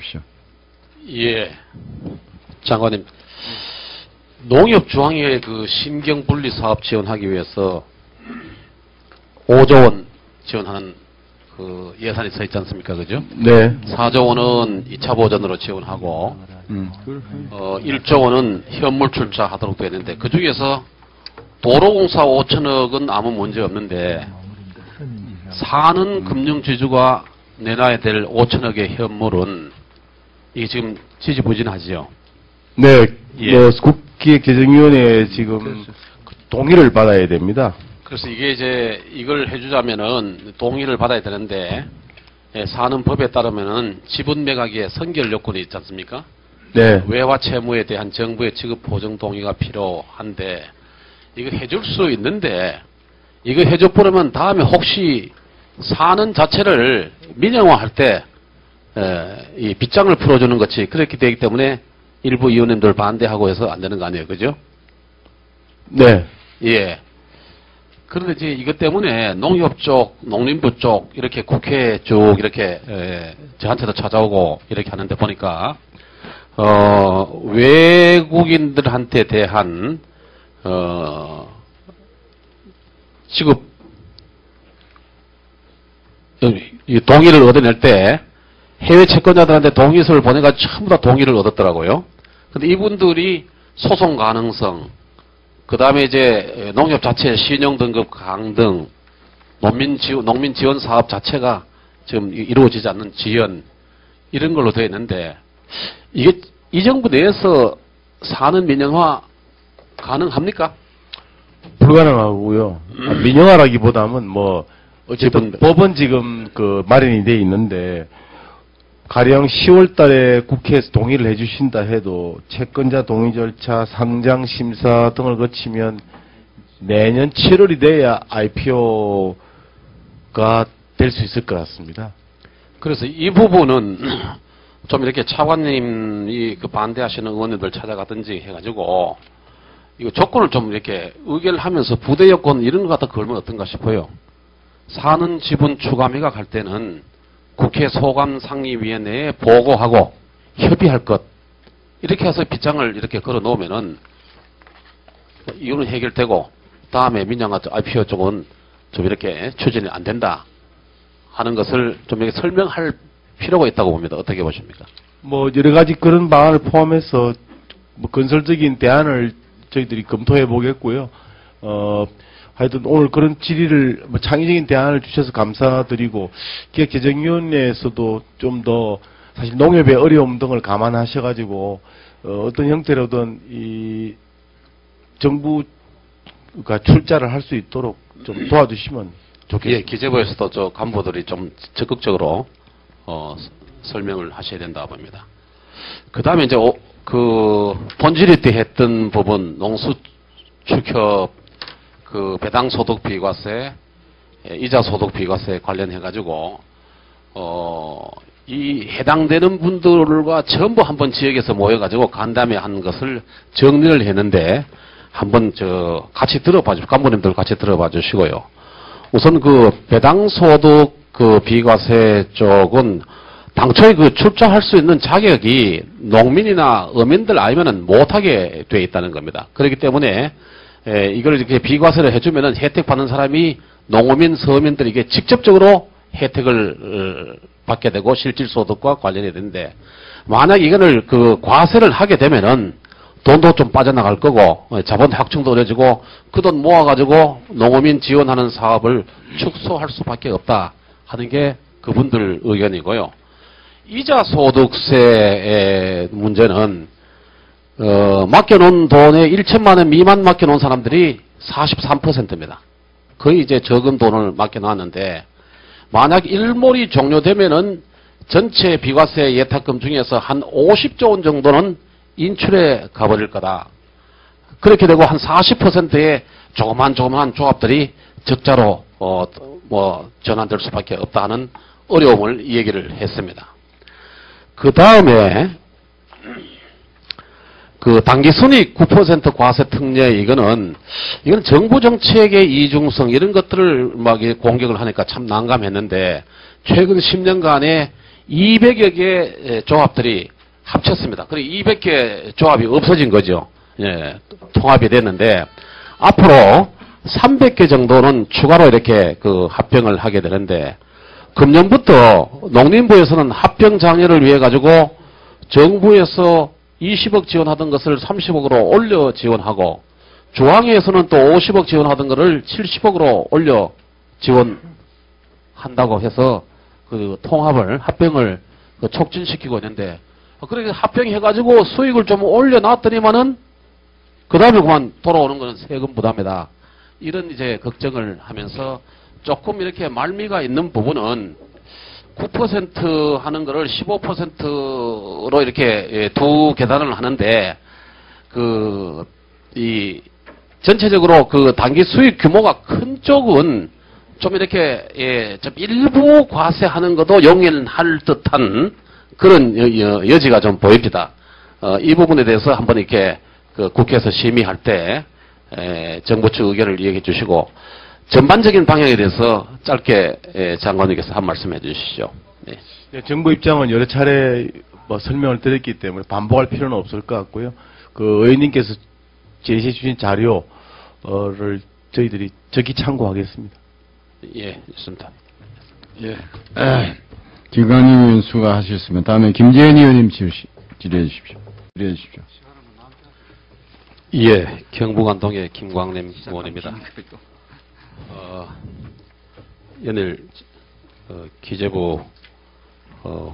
주십시오. 예, 장관님, 농협중앙회 그 심경분리 사업 지원하기 위해서 5조 원 지원하는 그 예산이 서 있지 않습니까, 그죠? 네. 4조 원은 2차 보전으로 지원하고 1조 원은 현물 출자하도록 되어 있는데 그 중에서 도로공사 5천억은 아무 문제 없는데 사는 금융지주가 내놔야 될 5천억의 현물은 이게 지금 지지부진하지요. 네. 예. 뭐 국기개정위원회 지금 동의를 받아야 됩니다. 그래서 이게 이제 이걸 해주자면은 동의를 받아야 되는데 예, 사는 법에 따르면은 지분 매각의 선결 요건이 있지 않습니까? 네. 외화 채무에 대한 정부의 지급 보증 동의가 필요한데 이거 해줄 수 있는데 이거 해줘 버리면 다음에 혹시 사는 자체를 민영화할 때 이 빗장을 풀어주는 것이 그렇게 되기 때문에 일부 의원님들 반대하고 해서 안 되는 거 아니에요, 그죠? 네. 예. 그런데 이제 이것 때문에 농협 쪽, 농림부 쪽 이렇게 국회 쭉 이렇게 저한테도 찾아오고 이렇게 하는데 보니까 외국인들한테 대한 지급 이 동의를 얻어낼 때 해외 채권자들한테 동의서를 보내가지고 전부 다 동의를 얻었더라고요. 근데 이분들이 소송 가능성, 그 다음에 이제 농협 자체 신용 등급 강등, 농민 지원 사업 자체가 지금 이루어지지 않는 지연, 이런 걸로 되어 있는데, 이게 이 정부 내에서 사는 민영화 가능합니까? 불가능하고요. 민영화라기보다는 뭐 어쨌든 법은 지금 그 마련이 돼 있는데 가령 10월 달에 국회에서 동의를 해 주신다 해도 채권자 동의 절차, 상장 심사 등을 거치면 내년 7월이 돼야 IPO가 될 수 있을 것 같습니다. 그래서 이 부분은 좀 이렇게 차관님이 그 반대하시는 의원님들 찾아가든지 해가지고 이거 조건을 좀 이렇게 의결을 하면서 부대 여건 이런 거 갖다 걸면 어떤가 싶어요. 사는 지분 추가 매각할 때는 국회 소감상의위원회에 보고하고 협의할 것 이렇게 해서 빗장을 이렇게 걸어 놓으면은 이유는 해결되고 다음에 민영화 IPO 쪽은 좀 이렇게 추진이 안 된다 하는 것을 좀 이렇게 설명할 필요가 있다고 봅니다. 어떻게 보십니까? 뭐 여러 가지 그런 방안을 포함해서 뭐 건설적인 대안을 저희들이 검토해 보겠고요. 하여튼 오늘 그런 질의를 뭐 창의적인 대안을 주셔서 감사드리고 기획재정위원회에서도 좀 더 사실 농협의 어려움 등을 감안하셔가지고 어떤 형태로든 이 정부가 출자를 할 수 있도록 좀 도와주시면 좋겠습니다. 예, 기재부에서도 저 간부들이 좀 적극적으로 설명을 하셔야 된다 봅니다. 그 다음에 이제 그 본질이 때 했던 부분 농수축협 그 배당 소득 비과세, 이자 소득 비과세 관련해 가지고 이 해당되는 분들과 전부 한번 지역에서 모여 가지고 간담회 한 것을 정리를 했는데 한번 같이 들어봐 주시고 간부님들 같이 들어봐 주시고요. 우선 그 배당 소득 그 비과세 쪽은 당초에 그 출자할 수 있는 자격이 농민이나 어민들 아니면은 못하게 돼 있다는 겁니다. 그렇기 때문에 이걸 이렇게 비과세를 해주면은 혜택 받는 사람이 농어민, 서민들에게 직접적으로 혜택을 받게 되고 실질소득과 관련이 되는데 만약 이거를 그 과세를 하게 되면은 돈도 좀 빠져나갈 거고 자본 확충도 어려지고 그 돈 모아가지고 농어민 지원하는 사업을 축소할 수밖에 없다 하는 게 그분들 의견이고요. 이자 소득세의 문제는 맡겨놓은 돈에 1천만 원 미만 맡겨놓은 사람들이 43%입니다. 거의 이제 적은 돈을 맡겨놨는데 만약 일몰이 종료되면은 전체 비과세 예탁금 중에서 한 50조 원 정도는 인출에 가버릴 거다. 그렇게 되고 한 40%의 조그만 조합들이 적자로 전환될 수밖에 없다 하는 어려움을 얘기를 했습니다. 그 다음에 그 당기순이익 9% 과세 특례 이건 정부 정책의 이중성 이런 것들을 막 공격을 하니까 참 난감했는데 최근 10년간에 200여 개 조합들이 합쳤습니다. 그리고 200개 조합이 없어진 거죠. 예, 통합이 됐는데 앞으로 300개 정도는 추가로 이렇게 그 합병을 하게 되는데 금년부터 농림부에서는 합병 장려를 위해 가지고 정부에서 20억 지원하던 것을 30억으로 올려 지원하고 중앙에서는 또 50억 지원하던 것을 70억으로 올려 지원한다고 해서 그 통합을 합병을 그 촉진시키고 있는데 그렇게 합병해가지고 수익을 좀 올려놨더니만은 그 다음에 그만 돌아오는 것은 세금 부담이다. 이런 이제 걱정을 하면서 조금 이렇게 말미가 있는 부분은 9% 하는 거를 15%로 이렇게 두 계산을 하는데 전체적으로 그 단기 수익 규모가 큰 쪽은 좀 이렇게 좀 일부 과세하는 것도 용인할 듯한 그런 여지가 좀 보입니다. 이 부분에 대해서 한번 이렇게 그 국회에서 심의할 때 정부 측 의견을 이야기해 주시고 전반적인 방향에 대해서 짧게 장관님께서 한 말씀 해주시죠. 네. 네, 정부 입장은 여러 차례 설명을 드렸기 때문에 반복할 필요는 없을 것 같고요. 그 의원님께서 제시해 주신 자료를 저희들이 적기 참고하겠습니다. 예, 있습니다. 예. 김광림 의원 수고하셨습니다. 다음에 김재현 의원님 질의해 주십시오. 예, 경북안동의 김광림 의원입니다. 연일 기재부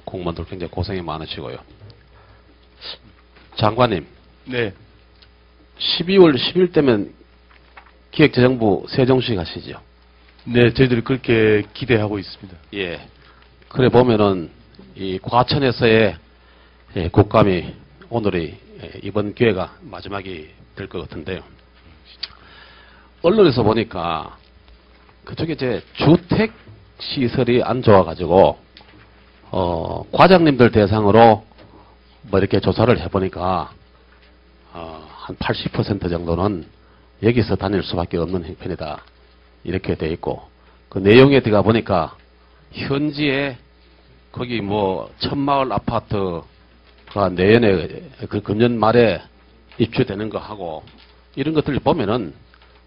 공무원들 굉장히 고생이 많으시고요. 장관님, 네. 12월 10일 때면 기획재정부 세종시 가시죠? 네, 저희들이 그렇게 기대하고 있습니다. 예. 그래 보면은 이 과천에서의 국감이 오늘이 이번 기회가 마지막이 될 것 같은데요. 언론에서 보니까 그쪽에 이제 주택 시설이 안 좋아가지고 과장님들 대상으로 뭐 이렇게 조사를 해보니까 한 80% 정도는 여기서 다닐 수밖에 없는 형편이다 이렇게 돼 있고 그 내용에 들어가 보니까 현지에 거기 뭐 천마을 아파트가 내년에 그 금년 말에 입주되는 거 하고 이런 것들을 보면은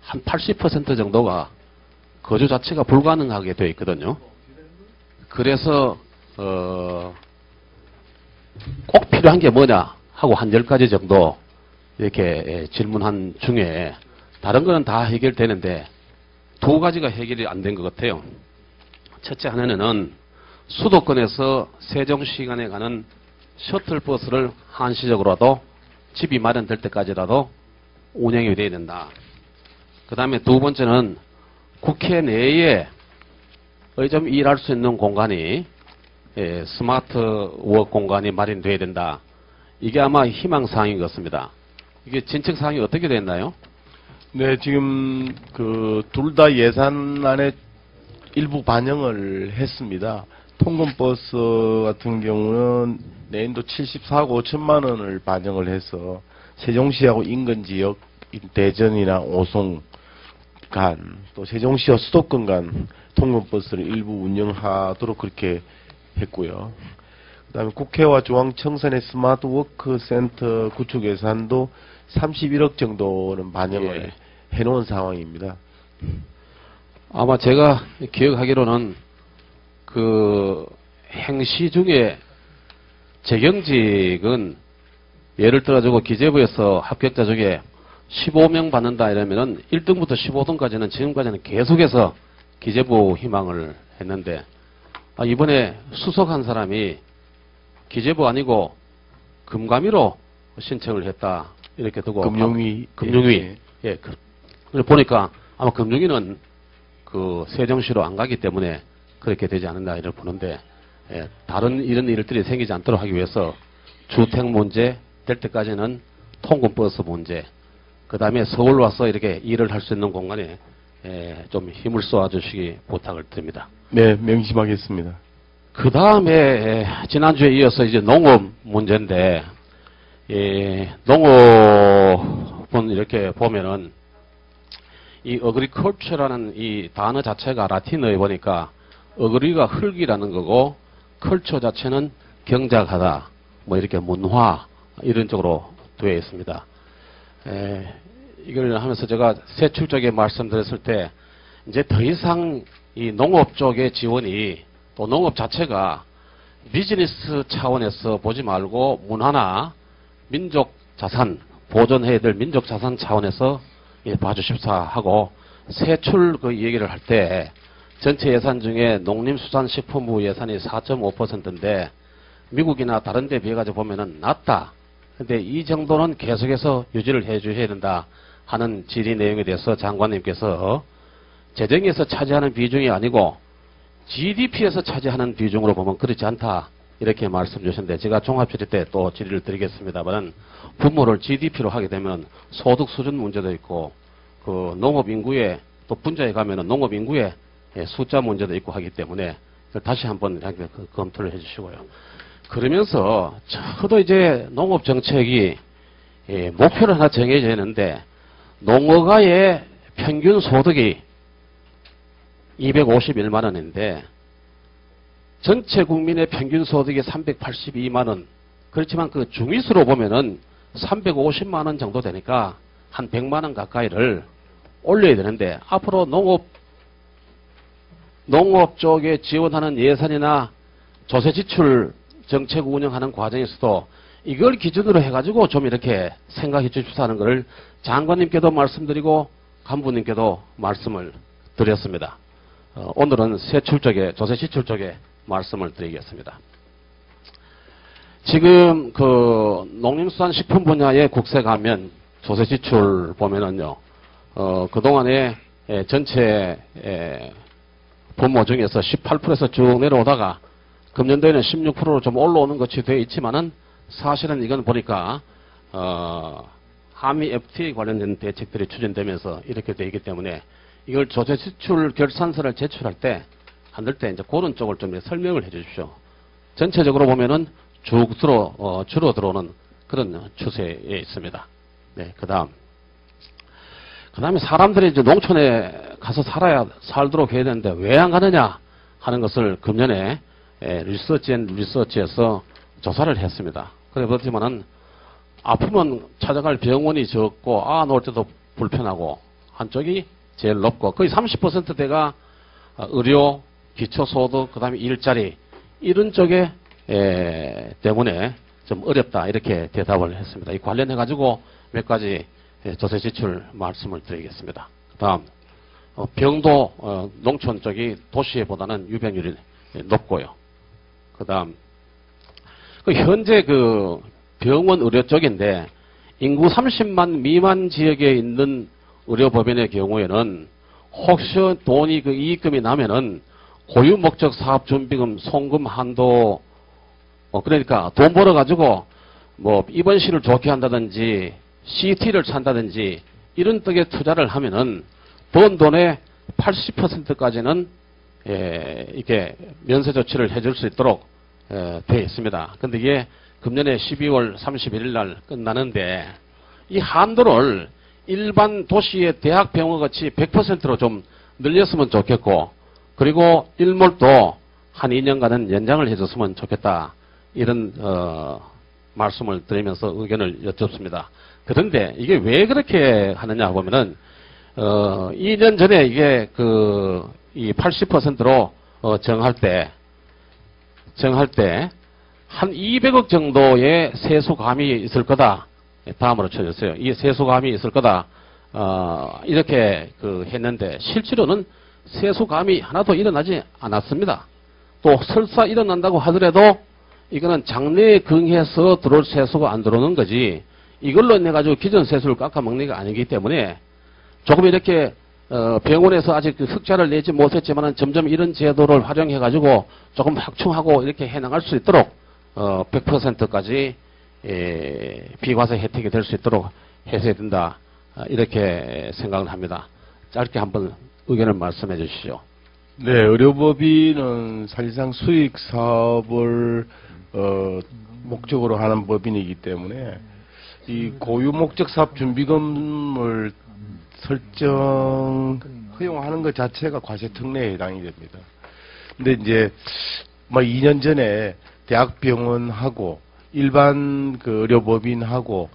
한 80% 정도가 거주 자체가 불가능하게 되어 있거든요. 그래서 꼭 필요한 게 뭐냐 하고 한 10가지 정도 이렇게 질문한 중에 다른 거는 다 해결되는데 2가지가 해결이 안 된 것 같아요. 첫째 하나는 수도권에서 세종시간에 가는 셔틀버스를 한시적으로라도 집이 마련될 때까지라도 운영이 돼야 된다. 그 다음에 2번째는 국회 내에 좀 일할 수 있는 공간이 스마트 워크 공간이 마련돼야 된다. 이게 아마 희망사항인 것 같습니다. 이게 진척사항이 어떻게 됐나요? 네, 지금 둘 다 예산안에 일부 반영을 했습니다. 통근버스 같은 경우는 내년도 74억 5천만 원을 반영을 해서 세종시하고 인근 지역 대전이나 오송 간 또 세종시와 수도권 간 통근버스를 일부 운영하도록 그렇게 했고요. 그다음에 국회와 중앙청산의 스마트워크 센터 구축 예산도 31억 정도는 반영을 해놓은 상황입니다. 아마 제가 기억하기로는 그 행시 중에 재경직은 예를 들어가지고 기재부에서 합격자 중에 15명 받는다 이러면은 1등부터 15등까지는 지금까지는 계속해서 기재부 희망을 했는데 이번에 수석한 사람이 기재부 아니고 금감위로 신청을 했다 이렇게 두고 금융위 예. 보니까 아마 금융위는 그 세종시로 안 가기 때문에 그렇게 되지 않는다 이를 보는데 다른 이런 일들이 생기지 않도록 하기 위해서 주택 문제 될 때까지는 통근버스 문제 그 다음에 서울 와서 이렇게 일을 할 수 있는 공간에 좀 힘을 쏘아주시기 부탁을 드립니다. 네, 명심하겠습니다. 그 다음에 지난주에 이어서 이제 농업 문제인데 농업은 이렇게 보면은 이 어그리컬처라는 이 단어 자체가 라틴어에 보니까 어그리가 흙이라는 거고 컬처 자체는 경작하다, 뭐 이렇게 문화 이런 쪽으로 되어 있습니다. 이걸 하면서 제가 세출 쪽에 말씀드렸을 때 이제 더 이상 이 농업 쪽의 지원이 또 농업 자체가 비즈니스 차원에서 보지 말고 문화나 민족 자산, 보존해야 될 민족 자산 차원에서 봐주십사 하고 세출 그 얘기를 할 때 전체 예산 중에 농림수산식품부 예산이 4.5%인데 미국이나 다른 데 비해 가지고 보면은 낮다. 근데 이 정도는 계속해서 유지를 해 주셔야 된다 하는 질의 내용에 대해서 장관님께서 재정에서 차지하는 비중이 아니고 GDP에서 차지하는 비중으로 보면 그렇지 않다. 이렇게 말씀 주셨는데 제가 종합질의 때 또 질의를 드리겠습니다만 분모를 GDP로 하게 되면 소득 수준 문제도 있고 그 농업 인구에 또 분자에 가면은 농업 인구의 숫자 문제도 있고 하기 때문에 다시 한번 검토를 해 주시고요. 그러면서 저도 이제 농업 정책이 목표를 하나 정해져 있는데 농어가의 평균 소득이 251만 원인데 전체 국민의 평균 소득이 382만 원. 그렇지만 그 중위수로 보면은 350만 원 정도 되니까 한 100만 원 가까이를 올려야 되는데 앞으로 농업 쪽에 지원하는 예산이나 조세 지출 정책 운영하는 과정에서도 이걸 기준으로 해가지고 좀 이렇게 생각해 주십사는 것을 장관님께도 말씀드리고 간부님께도 말씀을 드렸습니다. 오늘은 세출 쪽에, 조세 지출 쪽에 말씀을 드리겠습니다. 지금 그 농림수산식품 분야의 국세 가면 조세 지출 보면은요, 그동안에 전체 분모 중에서 18%에서 쭉 내려오다가 금년도에는 16%로 좀 올라오는 것이 되어 있지만은 사실은 이건 보니까 한미 FTA 관련된 대책들이 추진되면서 이렇게 되어 있기 때문에 이걸 조세 지출 결산서를 제출할 때 만들 때 이제 그런 쪽을 좀 설명을 해 주십시오. 전체적으로 보면은 쭉 줄어 들어오는 그런 추세에 있습니다. 네, 그 다음에 사람들이 이제 농촌에 가서 살도록 해야 되는데 왜 안 가느냐 하는 것을 금년에 리서치에서 조사를 했습니다. 그렇지만은 아프면 찾아갈 병원이 적고 놓을 때도 불편하고 한쪽이 제일 높고 거의 30%대가 의료, 기초소득, 그 다음에 일자리 이런 쪽에 때문에 좀 어렵다 이렇게 대답을 했습니다. 이 관련해 가지고 몇 가지 조세 지출 말씀을 드리겠습니다. 그 다음 병도 농촌 쪽이 도시보다는 유병률이 높고요. 그 다음 현재 그 병원 의료 쪽인데 인구 30만 미만 지역에 있는 의료법인의 경우에는 혹시 돈이 그 이익금이 나면은 고유 목적 사업 준비금 송금 한도 그러니까 돈 벌어 가지고 뭐 입원실을 좋게 한다든지 CT를 산다든지 이런 쪽에 투자를 하면은 번 돈의 80%까지는 이렇게 면세 조치를 해줄 수 있도록 되어 있습니다. 근데 이게 금년에 12월 31일 날 끝나는데 이 한도를 일반 도시의 대학 병원 같이 100%로 좀 늘렸으면 좋겠고 그리고 일몰도 한 2년간은 연장을 해줬으면 좋겠다. 이런 말씀을 드리면서 의견을 여쭙습니다. 그런데 이게 왜 그렇게 하느냐 보면은 2년 전에 이게 이 80%로 정할 때 한 200억 정도의 세수감이 있을 거다. 다음으로 쳐줬어요. 이 세수감이 있을 거다. 이렇게 했는데 실제로는 세수감이 하나도 일어나지 않았습니다. 또 설사 일어난다고 하더라도 이거는 장래에 긍해서 들어올 세수가 안 들어오는 거지 이걸로 인해 가지고 기존 세수를 깎아먹는 게 아니기 때문에 조금 이렇게 병원에서 아직 흑자를 내지 못했지만 점점 이런 제도를 활용해 가지고 조금 확충하고 이렇게 해나갈 수 있도록 100%까지 비과세 혜택이 될 수 있도록 해서야 된다 이렇게 생각을 합니다. 짧게 한번 의견을 말씀해 주시죠. 네, 의료법인은 사실상 수익 사업을 목적으로 하는 법인이기 때문에 이 고유 목적 사업 준비금을 허용하는 것 자체가 과세 특례에 해당이 됩니다. 근데 이제 뭐 2년 전에 대학병원하고 일반 그 의료법인하고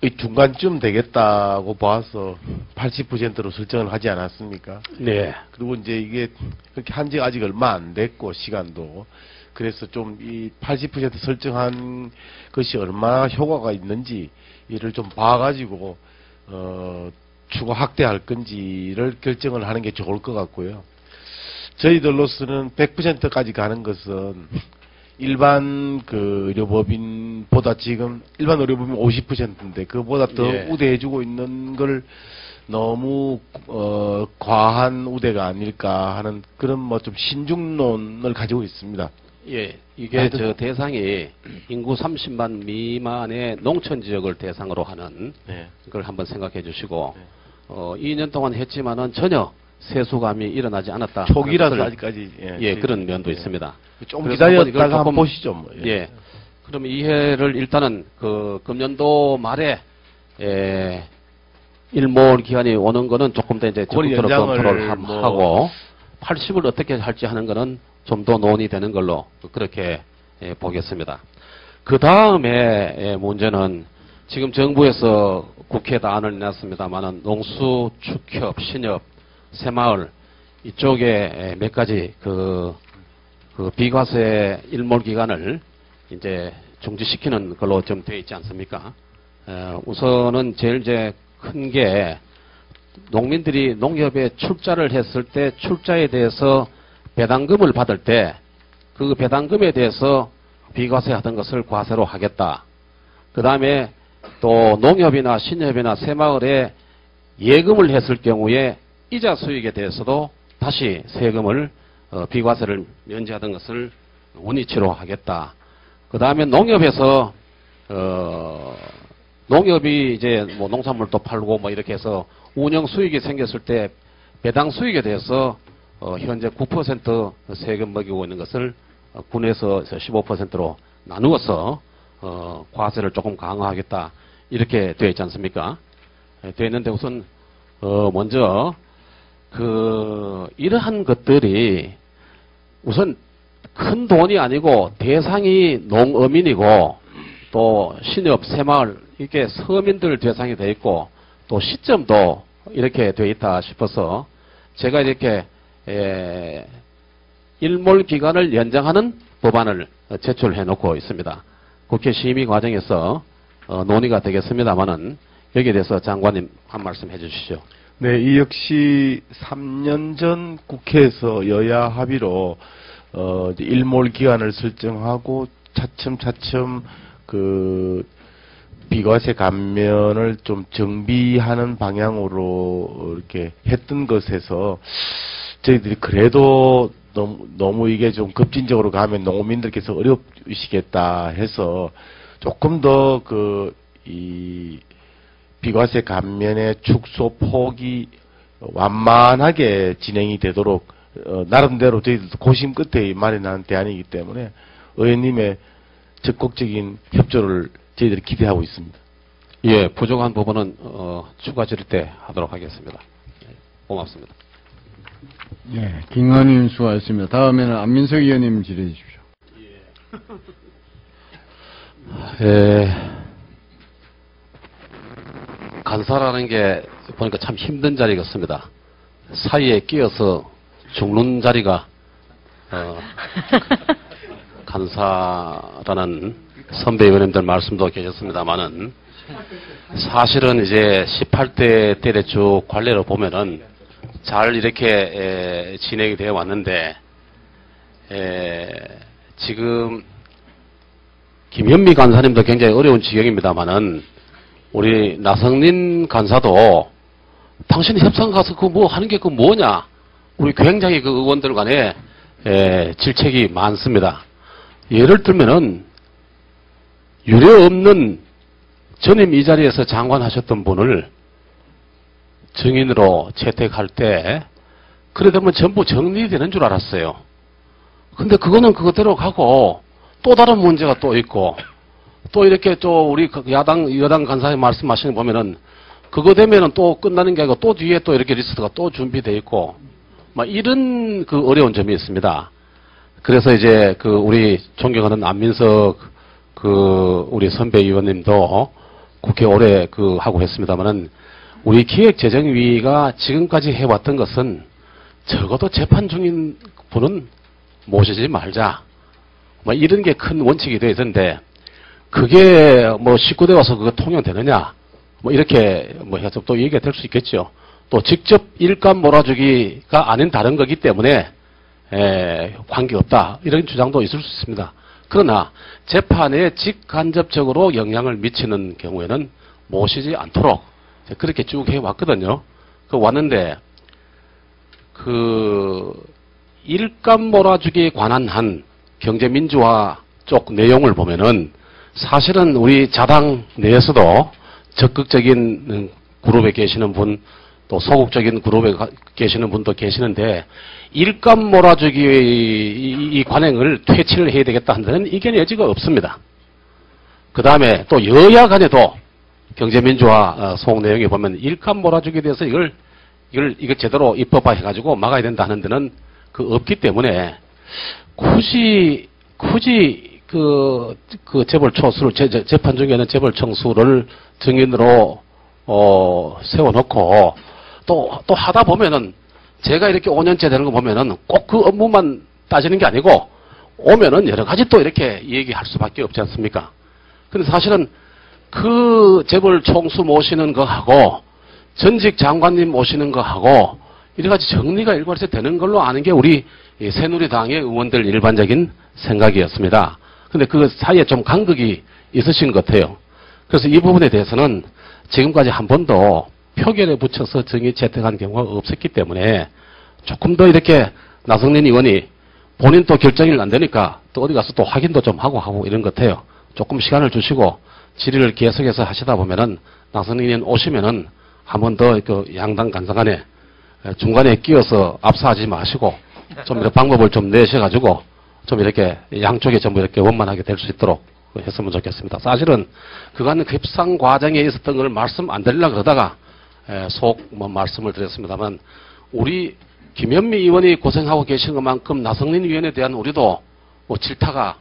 이 중간쯤 되겠다고 봐서 80%로 설정을 하지 않았습니까? 네. 그리고 이제 이게 그렇게 한 지가 아직 얼마 안 됐고 시간도 그래서 좀 이 80% 설정한 것이 얼마나 효과가 있는지 이를 좀 봐가지고 추가 확대할 건지를 결정을 하는 게 좋을 것 같고요. 저희들로서는 100%까지 가는 것은 일반 그 의료법인보다 지금 일반 의료법인 50%인데 그보다 더 예. 우대해주고 있는 걸 너무 과한 우대가 아닐까 하는 그런 뭐 좀 신중론을 가지고 있습니다. 예, 이게 저 대상이 인구 30만 미만의 농촌 지역을 대상으로 하는 네. 걸 한번 생각해 주시고 2년 동안 했지만은 전혀 세수감이 일어나지 않았다. 초기라서 하는 것을, 아직까지 예, 그런 면도 있습니다. 좀 그래서 한번 이걸 기다렸다가 한번 조금, 보시죠. 뭐. 예. 그럼 이해를 일단은 그 금년도 말에 일몰 기한이 오는 거는 조금 더 이제 그건 적극적으로 연장을 검토를 뭐- 하고 80을 어떻게 할지 하는 거는 좀 더 논의되는 걸로 그렇게 보겠습니다. 그 다음에 문제는 지금 정부에서 국회에다 안을 내놨습니다만은 농수, 축협, 신협, 새마을 이쪽에 몇 가지 그 비과세 일몰 기간을 이제 중지시키는 걸로 좀 되어 있지 않습니까? 우선은 제일 이제 큰 게 농민들이 농협에 출자를 했을 때 출자에 대해서 배당금을 받을 때 그 배당금에 대해서 비과세 하던 것을 과세로 하겠다. 그 다음에 또 농협이나 신협이나 새마을에 예금을 했을 경우에 이자 수익에 대해서도 다시 세금을 비과세를 면제하던 것을 원위치로 하겠다. 그 다음에 농협에서 농협이 이제 뭐 농산물도 팔고 뭐 이렇게 해서 운영 수익이 생겼을 때 배당 수익에 대해서 현재 9% 세금 먹이고 있는 것을 군에서 15%로 나누어서 과세를 조금 강화하겠다 이렇게 되어 있지 않습니까? 되어 있는데 우선 먼저 이러한 것들이 우선 큰 돈이 아니고 대상이 농어민이고 또 신협, 새마을 이렇게 서민들 대상이 되어 있고 또 시점도 이렇게 되어 있다 싶어서 제가 이렇게 일몰 기간을 연장하는 법안을 제출해 놓고 있습니다. 국회 심의 과정에서 논의가 되겠습니다만은 여기에 대해서 장관님 한 말씀 해주시죠. 네, 이 역시 3년 전 국회에서 여야 합의로 이제 일몰 기간을 설정하고 차츰차츰 그 비과세 감면을 좀 정비하는 방향으로 이렇게 했던 것에서 저희들이 그래도 너무 이게 좀 급진적으로 가면 농민들께서 어려우시겠다 해서 조금 더 이 비과세 감면의 축소 폭이 완만하게 진행이 되도록 나름대로 저희들도 고심 끝에 마련한 대안이기 때문에 의원님의 적극적인 협조를 저희들이 기대하고 있습니다. 예, 부족한 부분은 추가 질의 때 하도록 하겠습니다. 고맙습니다. 예, 김건희 수고하셨습니다. 다음에는 안민석 의원님 질의해 주십시오. 간사라는 게 보니까 참 힘든 자리겠습니다. 사이에 끼어서 죽는 자리가 간사라는 선배 의원님들 말씀도 계셨습니다만은 사실은 이제 18대 때에 쭉 관례를 보면은 잘 이렇게 진행이 되어 왔는데 지금 김현미 간사님도 굉장히 어려운 지경입니다만은 우리 나성린 간사도 당신 협상 가서 그 뭐 하는 게 그 뭐냐? 우리 굉장히 그 의원들 간에 질책이 많습니다. 예를 들면은 유례 없는 전임 이 자리에서 장관 하셨던 분을 증인으로 채택할 때 그래 되면 전부 정리되는 줄 알았어요. 근데 그거는 그거대로 가고 또 다른 문제가 또 있고 또 이렇게 또 우리 여당 간사님 말씀하시는 거 보면은 그거 되면은 또 끝나는 게 아니고 또 뒤에 또 이렇게 리스트가 또 준비되어 있고 막 이런 그 어려운 점이 있습니다. 그래서 이제 그 우리 존경하는 안민석 그 우리 선배 의원님도 국회 오래 그 하고 했습니다만은 우리 기획재정위가 지금까지 해왔던 것은 적어도 재판 중인 분은 모시지 말자. 뭐 이런 게 큰 원칙이 되어 있던데 그게 뭐 19대 와서 그거 통용되느냐. 뭐 이렇게 뭐 해서 또 얘기가 될 수 있겠죠. 또 직접 일감 몰아주기가 아닌 다른 거기 때문에 관계없다. 이런 주장도 있을 수 있습니다. 그러나 재판에 직간접적으로 영향을 미치는 경우에는 모시지 않도록 그렇게 쭉 해왔거든요. 그 왔는데 그 일감 몰아주기에 관한 한 경제민주화 쪽 내용을 보면은 사실은 우리 자당 내에서도 적극적인 그룹에 계시는 분, 또 소극적인 그룹에 계시는 분도 계시는데 일감 몰아주기 이 관행을 퇴치를 해야 되겠다 하는 이견의 여지가 없습니다. 그 다음에 또 여야 간에도 경제민주화 소극 내용에 보면 일감 몰아주기에 대해서 이걸 제대로 입법화 해가지고 막아야 된다 하는 데는 그 없기 때문에 굳이 그 재벌 초수를 재판 중에는 재벌 청수를 증인으로 세워놓고 또 하다 보면은 제가 이렇게 5년째 되는 거 보면은 꼭 그 업무만 따지는 게 아니고 오면은 여러 가지 또 이렇게 얘기할 수밖에 없지 않습니까? 근데 사실은 그 재벌 총수 모시는 거 하고 전직 장관님 모시는 거 하고 이래 가지 정리가 일괄해서 되는 걸로 아는 게 우리 새누리당의 의원들 일반적인 생각이었습니다. 근데 그 사이에 좀 간극이 있으신 것 같아요. 그래서 이 부분에 대해서는 지금까지 한 번도 표결에 붙여서 정의 채택한 경우가 없었기 때문에 조금 더 이렇게 나성민 의원이 본인 또 결정이 안 되니까 또 어디 가서 또 확인도 좀 하고 이런 것 같아요. 조금 시간을 주시고 질의를 계속해서 하시다 보면은 나성민 의원 오시면은 한 번 더 그 양당 간사간에 중간에 끼어서 압사하지 마시고 좀 이렇게 방법을 좀 내셔가지고 좀 이렇게 양쪽에 전부 이렇게 원만하게 될 수 있도록 했으면 좋겠습니다. 사실은 그간 협상 과정에 있었던 걸 말씀 안 드리려고 그러다가 말씀을 드렸습니다만 우리 김현미 의원이 고생하고 계신 것만큼 나성민 의원에 대한 우리도 뭐 질타가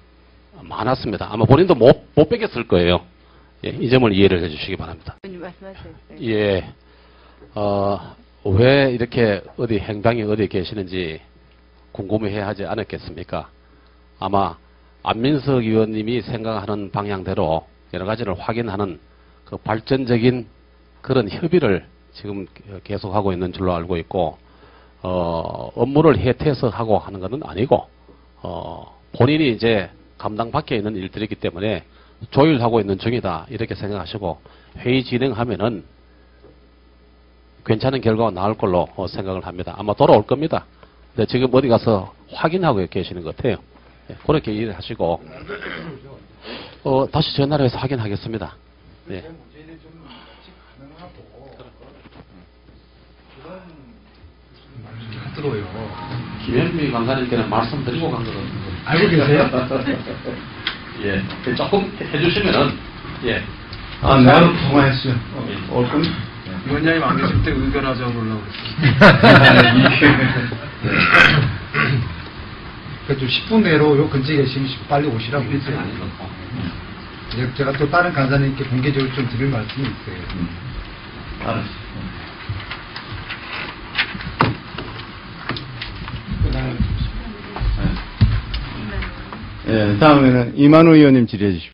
많았습니다. 아마 본인도 못 빼겠을 거예요. 예, 이 점을 이해를 해주시기 바랍니다. 말씀하세요. 예, 왜 이렇게 어디 행방이 어디 계시는지 궁금해하지 않았겠습니까? 아마 안민석 의원님이 생각하는 방향대로 여러 가지를 확인하는 그 발전적인 그런 협의를 지금 계속하고 있는 줄로 알고 있고, 업무를 해태해서 하고 하는 것은 아니고, 본인이 이제 감당 밖에 있는 일들이기 때문에 조율하고 있는 중이다. 이렇게 생각하시고, 회의 진행하면은 괜찮은 결과가 나올 걸로 생각을 합니다. 아마 돌아올 겁니다. 근데 지금 어디 가서 확인하고 계시는 것 같아요. 그렇게 일을 하시고, 다시 전화를 해서 확인하겠습니다. 네. 들어요. 김현미 강사님께는 말씀드리고 간 거거든요. 알고 계세요? 예. 조금 해주시면은, 예. 내가 통화했어요. 올 겁니다. 위원장님 안 계실 때 의견하자고 그러려고 그랬어요. 그래도 10분 내로 요 근처에 계시면 빨리 오시라고 했어요. 제가 또 다른 간사님께 공개적으로 좀 드릴 말씀이 있어요. 알았어. 예, 다음에는 이만우 의원님 질의해 주십시오.